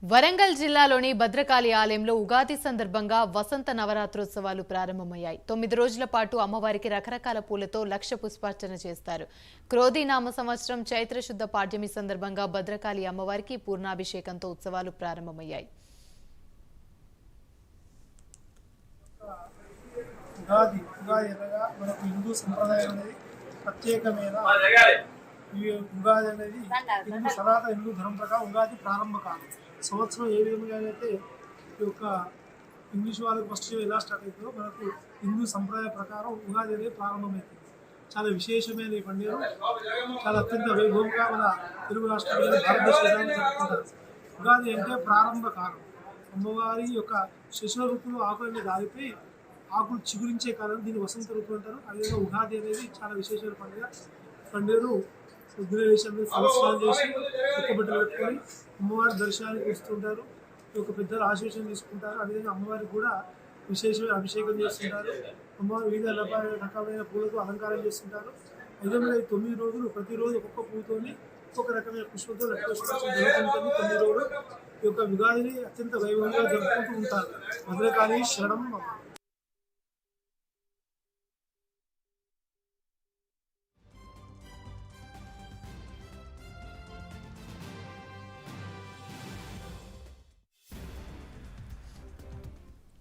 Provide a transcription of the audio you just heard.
వరంగల్ జిల్లాలోని భద్రకాళి ఆలయంలో ఉగాది సందర్భంగా వసంత నవరాత్రోత్సవాలు ప్రారంభమయ్యాయి. 9 రోజుల పాటు అమ్మవారికి రకరకాల పూలతో లక్ష పుష్పార్చన చేస్తారు. క్రోధీనామ సంవత్సరం చైత్ర శుద్ధ పాడ్యమి సందర్భంగా భద్రకాళి అమ్మవారికి పూర్ణాభిషేకంతో ఉత్సవాలు ప్రారంభమయ్యాయి. ఉగాది అనగా మనకు హిందూ సంప్రదాయం అనేది ప్రత్యేకమైన ఉగాది అనేది సనాతన హిందూ ధర్మం ప్రకారం ఉగాది ప్రారంభ కాలం. సంవత్సరం ఏ విధంగా అయితే ఈ యొక్క ఇంగ్లీష్ వాళ్ళకి ఫస్ట్ ఎలా స్టార్ట్ అవుతుందో మనకు హిందూ సంప్రదాయ ప్రకారం ఉగాది అనేది ప్రారంభమవుతుంది. చాలా విశేషమైన ఈ పండుగ చాలా అత్యంత వైభవంగా మన తెలుగు రాష్ట్రాల్లో భారతదేశంలో జరుపుకుంటారు. ఉగాది అంటే ప్రారంభ కాలం. అమ్మవారి యొక్క శిశుల ఋతువులో ఆకులన్నీ దారిపోయి ఆకులు చిగురించే కాలం, దీన్ని వసంత ఋతువు అంటారు. అదేవిధంగా ఉగాది అనేది చాలా విశేషమైన పండుగను ఉగ్ర దేశంలో సంస్కారం చేసి కొత్త బట్టలు పెట్టుకొని అమ్మవారి దర్శనానికి వస్తుంటారు. ఒక పెద్దలు ఆశీర్వచనం తీసుకుంటారు. అదేవిధంగా అమ్మవారికి కూడా విశేషమైన అభిషేకం చేస్తుంటారు. అమ్మవారి వివిధ రకమైన పూలతో అలంకారం చేస్తుంటారు. విధంగా 9 రోజులు ప్రతిరోజు ఒక్కొక్క పూతోని ఒక్కొక్క రకమైన పుష్పంతో జరుగుతుంటుంది. 9 రోజులు ఈ యొక్క ఉగాదిని అత్యంత వైభవంగా జరుపుకుంటూ ఉంటారు. భద్రకాళి శరణం.